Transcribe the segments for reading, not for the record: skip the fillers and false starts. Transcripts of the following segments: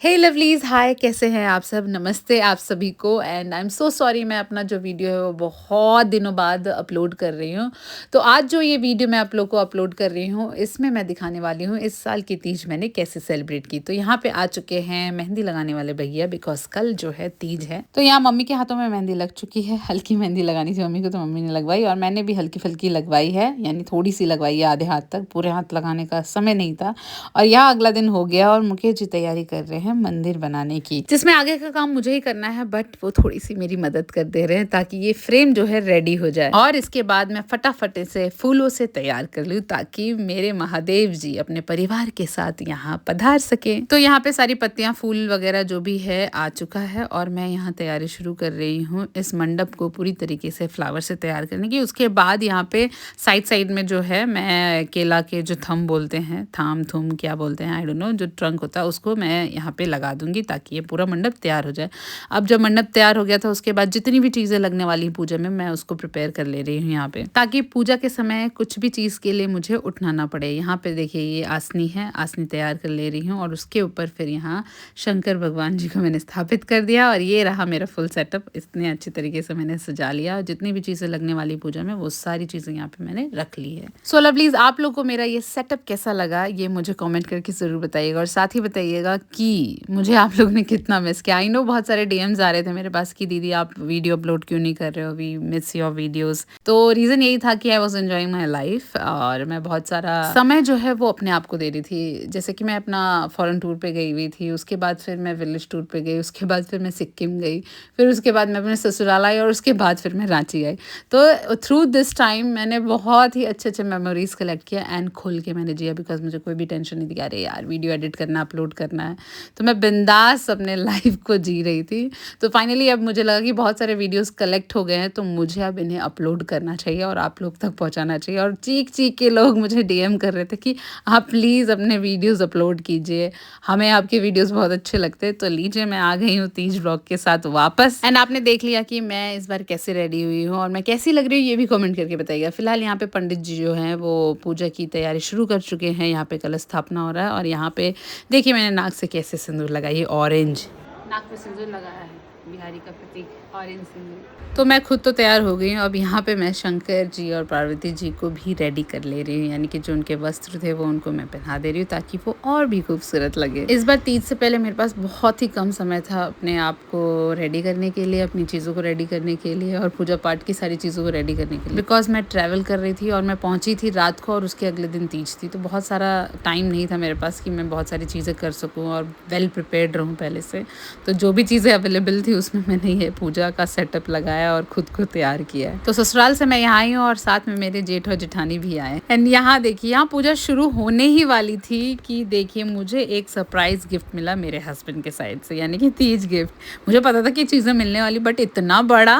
हे lovelies, हाय, कैसे हैं आप सब? नमस्ते आप सभी को and I am so sorry, मैं अपना जो वीडियो है वो बहुत दिनों बाद अपलोड कर रही हूँ। तो आज जो ये वीडियो मैं आप लोग को अपलोड कर रही हूँ, इसमें मैं दिखाने वाली हूँ इस साल की तीज मैंने कैसे सेलिब्रेट की। तो यहाँ पे आ चुके हैं मेहंदी लगाने वाले भैया, बिकॉज कल जो है तीज है। तो यहाँ मम्मी के हाथों में मेहंदी लग चुकी है। हल्की मेहंदी लगानी थी मम्मी को, तो मम्मी ने लगवाई और मैंने भी हल्की फुल्की लगवाई है, यानी थोड़ी सी लगवाई है, आधे हाथ तक। पूरे हाथ लगाने का समय नहीं था। और यहाँ अगला दिन हो गया और मुकेश जी तैयारी कर रहे हैं मंदिर बनाने की, जिसमें आगे का काम मुझे ही करना है, बट वो थोड़ी सी मेरी मदद कर दे रहे हैं ताकि ये फ्रेम जो है रेडी हो जाए। और इसके बाद मैं फटाफट से फूलों से तैयार कर लूँ ताकि मेरे महादेव जी अपने परिवार के साथ यहाँ पधार सके। तो यहाँ पे सारी पत्तियां, फूल वगैरह जो भी है आ चुका है और मैं यहाँ तैयारी शुरू कर रही हूँ इस मंडप को पूरी तरीके से फ्लावर से तैयार करने की। उसके बाद यहाँ पे साइड साइड में जो है मैं केला के जो थम बोलते हैं, थाम थुम क्या बोलते हैं, आई डोंट नो, जो ट्रंक होता है उसको मैं यहाँ पे लगा दूंगी ताकि ये पूरा मंडप तैयार हो जाए। अब जब मंडप तैयार हो गया था उसके बाद जितनी भी चीज़ें लगने वाली पूजा में मैं उसको प्रिपेयर कर ले रही हूँ यहाँ पे, ताकि पूजा के समय कुछ भी चीज़ के लिए मुझे उठना ना पड़े। यहाँ पे देखिए ये आसनी है, आसनी तैयार कर ले रही हूँ और उसके ऊपर फिर यहाँ शंकर भगवान जी को मैंने स्थापित कर दिया और ये रहा मेरा फुल सेटअप। इतने अच्छी तरीके से मैंने सजा लिया और जितनी भी चीज़ें लगने वाली पूजा में वो सारी चीज़ें यहाँ पे मैंने रख ली है। सो लवलीज, आप लोग को मेरा ये सेटअप कैसा लगा ये मुझे कमेंट करके ज़रूर बताइएगा और साथ ही बताइएगा कि मुझे आप लोग ने कितना मिस किया। आई नो बहुत सारे डीएम्स आ रहे थे मेरे पास कि दीदी आप वीडियो अपलोड क्यों नहीं कर रहे हो, वी मिस योर वीडियोस। तो रीज़न यही था कि I was enjoying my life और मैं बहुत सारा समय जो है वो अपने आप को दे रही थी। जैसे कि मैं अपना फॉरेन टूर पे गई हुई थी, उसके बाद फिर मैं विलेज टूर पे गई, उसके बाद फिर मैं सिक्किम गई, फिर उसके बाद मैं अपने ससुराल आई और उसके बाद फिर मैं रांची आई। तो थ्रू दिस टाइम मैंने बहुत ही अच्छे अच्छे मेमोरीज कलेक्ट किया एंड खुल के मैंने जिया, बिकॉज मुझे कोई भी टेंशन नहीं थी कि अरे यार वीडियो एडिट करना, अपलोड करना है। तो मैं बिंदास अपने लाइफ को जी रही थी। तो फाइनली अब मुझे लगा कि बहुत सारे वीडियोस कलेक्ट हो गए हैं, तो मुझे अब इन्हें अपलोड करना चाहिए और आप लोग तक पहुंचाना चाहिए। और चीख चीख के लोग मुझे डीएम कर रहे थे कि आप प्लीज़ अपने वीडियोस अपलोड कीजिए, हमें आपके वीडियोस बहुत अच्छे लगते हैं। तो लीजिए, मैं आ गई हूँ तीज ब्लॉग के साथ वापस एंड आपने देख लिया कि मैं इस बार कैसे रेडी हुई हूँ और मैं कैसी लग रही हूँ ये भी कमेंट करके बताइएगा। फिलहाल यहाँ पे पंडित जी जो हैं वो पूजा की तैयारी शुरू कर चुके हैं। यहाँ पे कलश स्थापना हो रहा है और यहाँ पे देखिए मैंने नाक से कैसे सिंदूर लगाई है, ऑरेंज नाक पे सिंदूर लगाया है, बिहारी का प्रतीक ऑरेंज सिंदूर। तो मैं खुद तो तैयार हो गई हूँ। अब यहाँ पे मैं शंकर जी और पार्वती जी को भी रेडी कर ले रही हूँ, यानी कि जो उनके वस्त्र थे वो उनको मैं पहना दे रही हूँ ताकि वो और भी खूबसूरत लगे। इस बार तीज से पहले मेरे पास बहुत ही कम समय था अपने आप को रेडी करने के लिए, अपनी चीज़ों को रेडी करने के लिए और पूजा पाठ की सारी चीज़ों को रेडी करने के लिए, बिकॉज मैं ट्रैवल कर रही थी और मैं पहुँची थी रात को और उसके अगले दिन तीज थी। तो बहुत सारा टाइम नहीं था मेरे पास कि मैं बहुत सारी चीज़ें कर सकूँ और वेल प्रिपेयर्ड रहूँ पहले से। तो जो भी चीज़ें अवेलेबल थी उसमें मैंने ये पूजा का सेटअप लगाया और खुद को तैयार किया है। तो ससुराल से मैं यहाँ आई हूँ और साथ में मेरे जेठ और जेठानी भी आए एंड यहाँ देखिए यहाँ पूजा शुरू होने ही वाली थी कि देखिए मुझे एक सरप्राइज गिफ्ट मिला मेरे हस्बैंड के साइड से, यानी कि तीज गिफ्ट। मुझे पता था कि चीज़ें मिलने वाली, बट इतना बड़ा,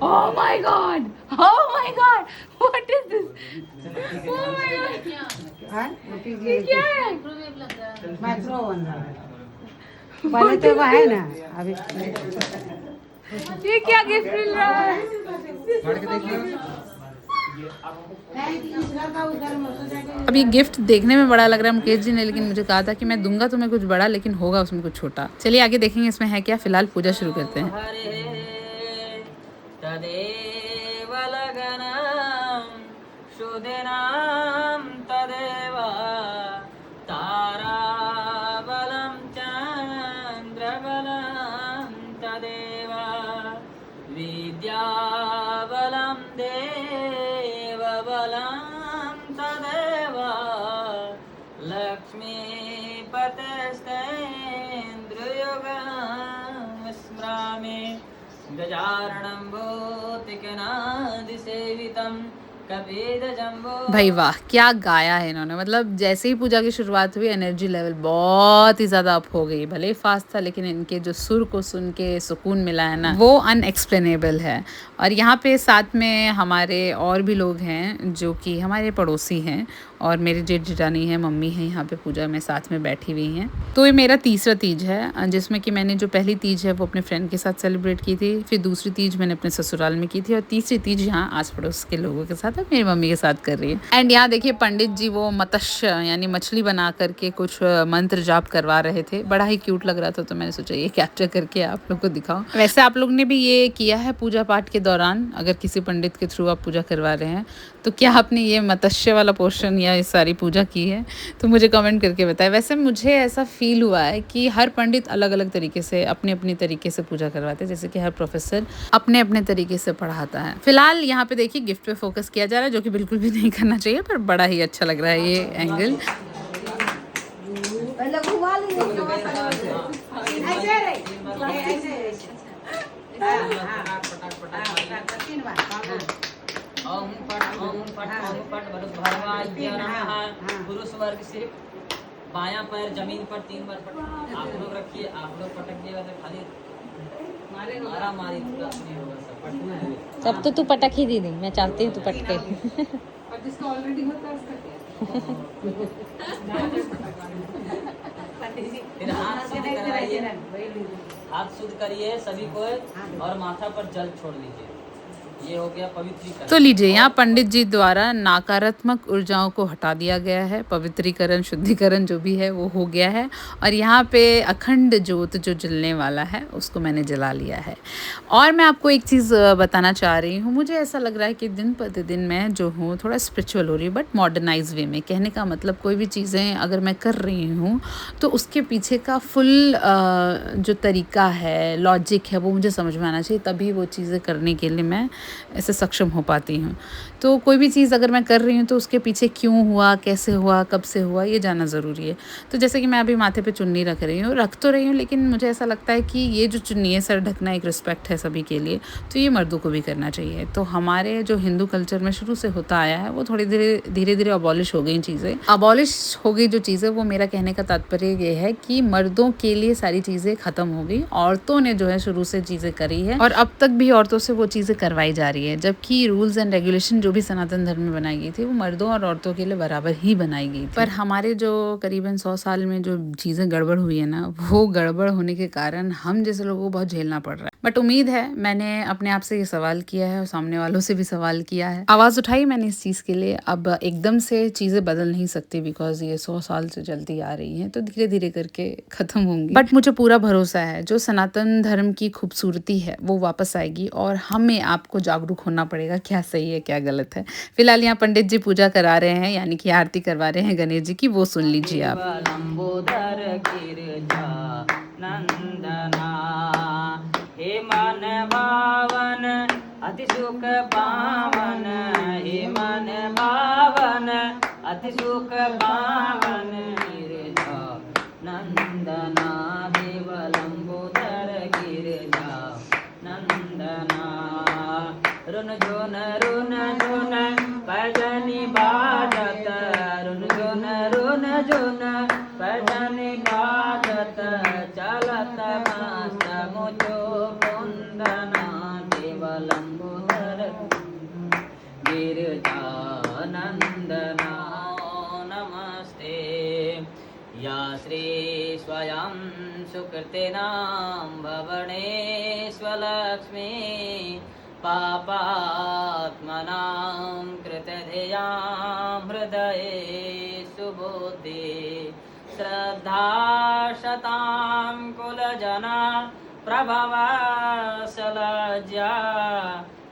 oh my God, oh my God, what is this, oh my God, ये क्या है? माइक्रोवेव पहले तो वो है ना अभी ये क्या गिफ्ट मिल रहा है? अब ये गिफ्ट देखने में बड़ा लग रहा है मुकेश जी ने, लेकिन मुझे कहा था कि मैं दूंगा तुम्हें कुछ बड़ा, लेकिन होगा उसमें कुछ छोटा। चलिए आगे देखेंगे इसमें है क्या। फिलहाल पूजा शुरू करते हैं। विद्याबलं देवबलं तदेव लक्ष्मीपतेस्तेन्द्रियोगं स्मरामि गजाननं भूतिगणादिसेवितं कपिध्वजम्बो। भाई वाह, क्या गाया है इन्होंने। मतलब जैसे ही पूजा की शुरुआत हुई एनर्जी लेवल बहुत ही ज़्यादा अप हो गई। भले ही फास्ट था लेकिन इनके जो सुर को सुन के सुकून मिला है ना, वो अनएक्सप्लेनेबल है। और यहाँ पे साथ में हमारे और भी लोग हैं जो कि हमारे पड़ोसी हैं और मेरे जेठ जेठानी है, मम्मी है यहाँ पे पूजा में साथ में बैठी हुई हैं। तो ये मेरा तीसरा तीज है, जिसमें कि मैंने जो पहली तीज है वो अपने फ्रेंड के साथ सेलिब्रेट की थी, फिर दूसरी तीज मैंने अपने ससुराल में की थी, और तीसरी तीज यहाँ आस पड़ोस के लोगों के साथ मेरी मम्मी के साथ कर रही है। एंड यहाँ देखिए पंडित जी वो मत्स्य यानी मछली बना करके कुछ मंत्र जाप करवा रहे थे। बड़ा ही क्यूट लग रहा था, तो मैंने सोचा ये कैप्चर करके आप लोग को दिखाऊं। वैसे आप लोग ने भी ये किया है पूजा पाठ के दौरान, अगर किसी पंडित के थ्रू आप पूजा करवा रहे हैं तो क्या आपने ये मत्स्य वाला पोर्शन या इस सारी पूजा की है, तो मुझे कमेंट करके बताएं। वैसे मुझे ऐसा फील हुआ है कि हर पंडित अलग अलग तरीके से अपने अपने तरीके से पूजा करवाते हैं, जैसे कि हर प्रोफेसर अपने अपने तरीके से पढ़ाता है। फिलहाल यहाँ पे देखिए गिफ्ट पे फोकस किया जा रहा है, जो कि बिल्कुल भी नहीं करना चाहिए, पर बड़ा ही अच्छा लग रहा है ये एंगल। ओम फट ओम फट भरवाज्य नमः। पुरुष वर्ग सिर्फ बायां पैर जमीन पर 3 बार पटक, आप लोग रखिए, आप लोग पटक दिएगा तो खाली मारा मारी नहीं होगा, सब पटना है। सब तो तू पटक ही दीदी, मैं चाहती हूँ तू पटके। और जिसका ऑलरेडी होता है उसका क्या? फिर हाथ शुद्ध कराइए, हाथ शुद्ध करिए सभी को, और माथा पर जल छोड़ लीजिए। ये हो गया पवित्रीकरण। तो लीजिए यहाँ पंडित जी द्वारा नकारात्मक ऊर्जाओं को हटा दिया गया है, पवित्रीकरण शुद्धिकरण जो भी है वो हो गया है, और यहाँ पे अखंड ज्योत जो जलने वाला है उसको मैंने जला लिया है। और मैं आपको एक चीज़ बताना चाह रही हूँ, मुझे ऐसा लग रहा है कि दिन प्रतिदिन मैं जो हूँ थोड़ा स्पिरिचुअल हो रही हूँ, बट मॉडर्नाइज वे में। कहने का मतलब कोई भी चीज़ें अगर मैं कर रही हूँ तो उसके पीछे का फुल जो तरीका है, लॉजिक है, वो मुझे समझ में आना चाहिए, तभी वो चीज़ें करने के लिए मैं ऐसे सक्षम हो पाती हूँ। तो कोई भी चीज़ अगर मैं कर रही हूँ तो उसके पीछे क्यों हुआ, कैसे हुआ, कब से हुआ, ये जानना ज़रूरी है। तो जैसे कि मैं अभी माथे पे चुन्नी रख तो रही हूँ, लेकिन मुझे ऐसा लगता है कि ये जो चुन्नी है, सर ढकना एक रिस्पेक्ट है सभी के लिए, तो ये मर्दों को भी करना चाहिए। तो हमारे जो हिंदू कल्चर में शुरू से होता आया है वो थोड़ी धीरे धीरे अबॉलिश हो गई चीज़ें। अबॉलिश हो गई जो चीज़ें, वो मेरा कहने का तात्पर्य ये है कि मर्दों के लिए सारी चीज़ें ख़त्म हो गई, औरतों ने जो है शुरू से चीज़ें करी है, और अब तक भी औरतों से वो चीज़ें करवाई जा रही है। जबकि रूल्स एंड रेगुलेशन जो भी सनातन धर्म में बनाई गई थी वो मर्दों और औरतों के लिए बराबर ही बनाई गई थी। पर हमारे जो करीबन 100 साल में जो चीज़ें गड़बड़ हुई है ना, वो गड़बड़ होने के कारण हम जैसे लोगों को बहुत झेलना पड़ रहा है। बट उम्मीद है, मैंने अपने आप से ये सवाल किया है और सामने वालों से भी सवाल किया है, आवाज़ उठाई मैंने इस चीज़ के लिए। अब एकदम से चीज़ें बदल नहीं सकती, बिकॉज ये 100 साल से चलती आ रही हैं, तो धीरे धीरे करके ख़त्म होंगी। बट मुझे पूरा भरोसा है जो सनातन धर्म की खूबसूरती है वो वापस आएगी, और हमें आपको जागरूक होना पड़ेगा क्या सही है क्या गलत है। फिलहाल यहाँ पंडित जी पूजा करा रहे हैं, यानी कि आरती करवा रहे हैं गणेश जी की, वो सुन लीजिए आप। लंबोदर गिरजा नंदना, हे मन भावन अति सुख पावन, हे मन भावन अति सुख पावन, गिरजा नंदना देव लंबोदर गिरजा नंदना। रुन झुन पैजनी बाजत, रुन झुन पैजनी बाजत, चलत मस्त मुझो कुंदना, देव लंबोदर गिरजा नंदना। नमस्ते या श्री स्वयं सुकृतिनां भवने स्वलक्ष्मी, पापात्मनां कृतधियां हृदये सुबुद्धि, श्रद्धा शतां कुलजना प्रभवसलज्जा,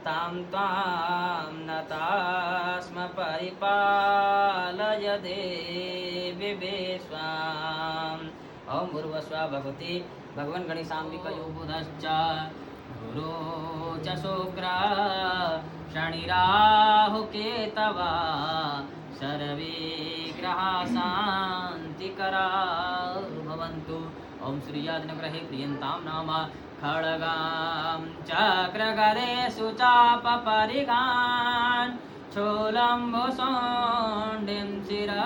तां त्वां नतास्म परिपालय देवि विश्वाम्। ओम भूर्भुवस्सुवः भगवती भगवन् गणेशाम्बिकयो बुधश्च, गुरु च शुक्रः शनिराहु केतवः, सर्वे ग्रहाः शान्तिकराः भवन्तु। ओम श्रीयादिनग्रहे प्रियन्तां नाम खड्गां चक्रगदेषु चापपरिगान्, शूलम्बुशोण्डिं शिरः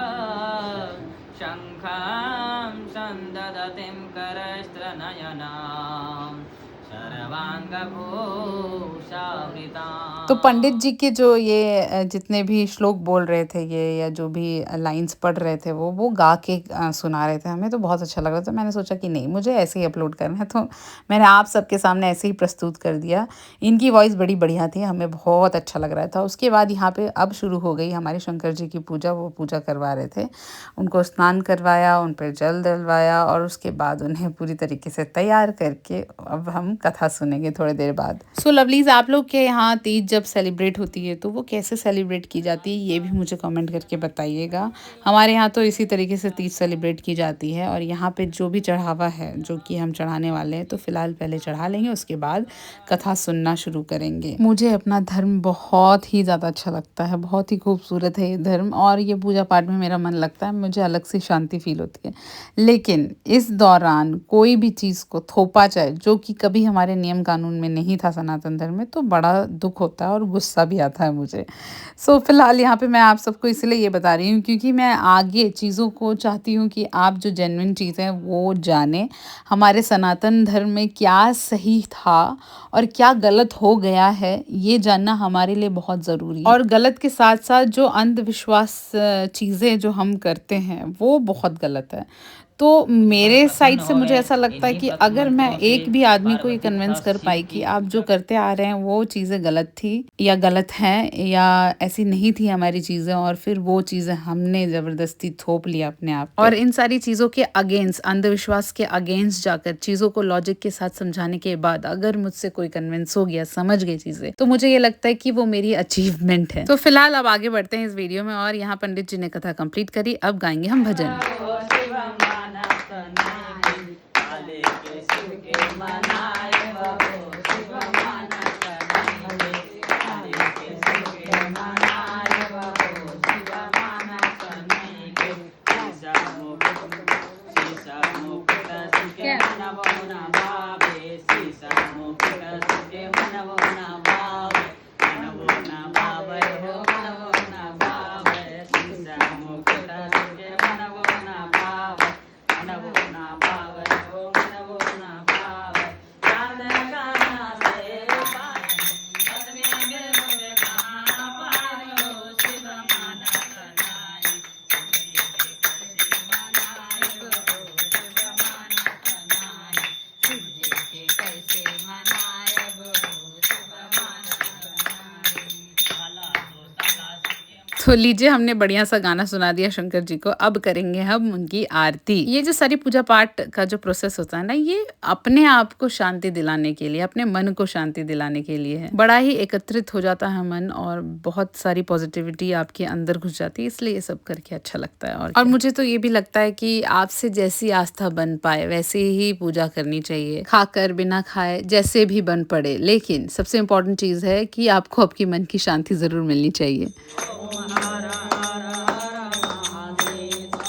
शङ्खं सन्ददतिं करस्त्रनयनां, शर्व सर्वांगभूषावृताम्। तो पंडित जी के जो ये जितने भी श्लोक बोल रहे थे ये या जो भी लाइंस पढ़ रहे थे वो गा के सुना रहे थे हमें, तो बहुत अच्छा लग रहा था। मैंने सोचा कि नहीं, मुझे ऐसे ही अपलोड करना है, तो मैंने आप सबके सामने ऐसे ही प्रस्तुत कर दिया। इनकी वॉइस बड़ी बढ़िया थी, हमें बहुत अच्छा लग रहा था। उसके बाद यहाँ पे अब शुरू हो गई हमारे शंकर जी की पूजा। वो पूजा करवा रहे थे, उनको स्नान करवाया, उन पर जल डलवाया और उसके बाद उन्हें पूरी तरीके से तैयार करके अब हम कथा सुनेंगे थोड़ी देर बाद। सो लवलीज, आप लोग के यहाँ तीज जब सेलिब्रेट होती है तो वो कैसे सेलिब्रेट की जाती है ये भी मुझे कमेंट करके बताइएगा। हमारे यहाँ तो इसी तरीके से तीज सेलिब्रेट की जाती है। और यहाँ पे जो भी चढ़ावा है जो कि हम चढ़ाने वाले हैं तो फिलहाल पहले चढ़ा लेंगे, उसके बाद कथा सुनना शुरू करेंगे। मुझे अपना धर्म बहुत ही ज़्यादा अच्छा लगता है, बहुत ही खूबसूरत है ये धर्म और ये पूजा पाठ में मेरा मन लगता है, मुझे अलग से शांति फील होती है। लेकिन इस दौरान कोई भी चीज़ को थोपा जाए जो कि कभी हमारे नियम कानून में नहीं था सनातन धर्म में, तो बड़ा दुख होता है और गुस्सा भी आता है मुझे। सो फिलहाल यहाँ पे मैं आप सबको इसलिए ये बता रही हूँ क्योंकि मैं आगे चीज़ों को चाहती हूँ कि आप जो जेन्युइन चीज़ें हैं वो जाने। हमारे सनातन धर्म में क्या सही था और क्या गलत हो गया है ये जानना हमारे लिए बहुत ज़रूरी है। और गलत के साथ साथ जो अंधविश्वास चीज़ें जो हम करते हैं वो बहुत गलत है। तो मेरे साइड से मुझे ऐसा लगता है कि अगर मैं एक भी आदमी को ये कन्विंस कर पाई कि आप जो करते आ रहे हैं वो चीज़ें गलत थी या गलत हैं या ऐसी नहीं थी हमारी चीज़ें, और फिर वो चीज़ें हमने ज़बरदस्ती थोप लिया अपने आप पे। और इन सारी चीज़ों के अगेंस्ट, अंधविश्वास के अगेंस्ट जाकर चीज़ों को लॉजिक के साथ समझाने के बाद अगर मुझसे कोई कन्विंस हो गया, समझ गई चीज़ें, तो मुझे ये लगता है कि वो मेरी अचीवमेंट है। तो फिलहाल अब आगे बढ़ते हैं इस वीडियो में। और यहाँ पंडित जी ने कथा कंप्लीट करी, अब गाएंगे हम भजन। तो लीजिए, हमने बढ़िया सा गाना सुना दिया शंकर जी को, अब करेंगे हम उनकी आरती। ये जो सारी पूजा पाठ का जो प्रोसेस होता है ना, ये अपने आप को शांति दिलाने के लिए, अपने मन को शांति दिलाने के लिए है। बड़ा ही एकत्रित हो जाता है मन और बहुत सारी पॉजिटिविटी आपके अंदर घुस जाती है, इसलिए ये सब करके अच्छा लगता है। और मुझे तो ये भी लगता है कि आपसे जैसी आस्था बन पाए वैसे ही पूजा करनी चाहिए, खाकर बिना खाए जैसे भी बन पड़े, लेकिन सबसे इम्पोर्टेंट चीज़ है कि आपको आपकी मन की शांति ज़रूर मिलनी चाहिए।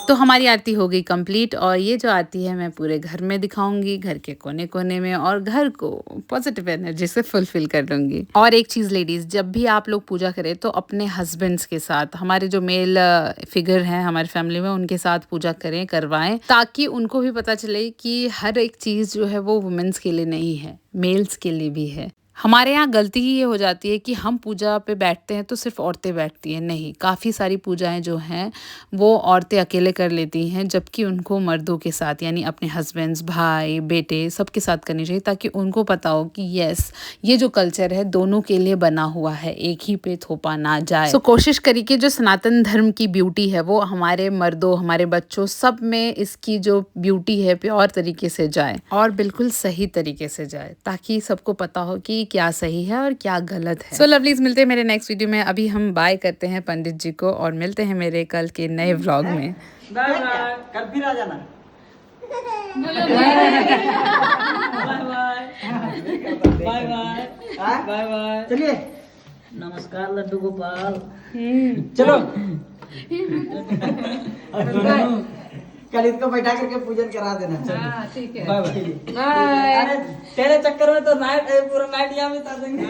तो हमारी आरती हो गई कंप्लीट और ये जो आरती है मैं पूरे घर में दिखाऊंगी, घर के कोने कोने में, और घर को पॉजिटिव एनर्जी से फुलफिल कर लूँगी। और एक चीज़ लेडीज़, जब भी आप लोग पूजा करें तो अपने हस्बैंड्स के साथ, हमारे जो मेल फिगर हैं हमारी फैमिली में, उनके साथ पूजा करें, करवाएं, ताकि उनको भी पता चले कि हर एक चीज़ जो है वो वुमेन्स के लिए नहीं है, मेल्स के लिए भी है। हमारे यहाँ गलती ही ये हो जाती है कि हम पूजा पे बैठते हैं तो सिर्फ औरतें बैठती हैं, नहीं, काफ़ी सारी पूजाएं जो हैं वो औरतें अकेले कर लेती हैं, जबकि उनको मर्दों के साथ यानी अपने हस्बैंड्स, भाई, बेटे सबके साथ करनी चाहिए, ताकि उनको पता हो कि यस, ये जो कल्चर है दोनों के लिए बना हुआ है, एक ही पे थोपा ना जाए। सो कोशिश करिए कि जो सनातन धर्म की ब्यूटी है वो हमारे मर्दों, हमारे बच्चों सब में इसकी जो ब्यूटी है प्योर तरीके से जाए और बिल्कुल सही तरीके से जाए, ताकि सबको पता हो कि क्या सही है और क्या गलत है। सो लवलीज, मिलते हैं मेरे नेक्स्ट वीडियो में। अभी हम बाय करते हैं पंडित जी को और मिलते हैं मेरे कल के नए व्लॉग में। बाय बाय, कल फिर आ जाना। Bye bye bye bye. चलिए, नमस्कार लड्डू गोपाल। चलो कल इसको बैठा करके पूजन करा देना। हाँ ठीक है, बाय बाय। अरे तेरे चक्कर में तो नाइट पूरा नाइट यहाँ बिता देंगे।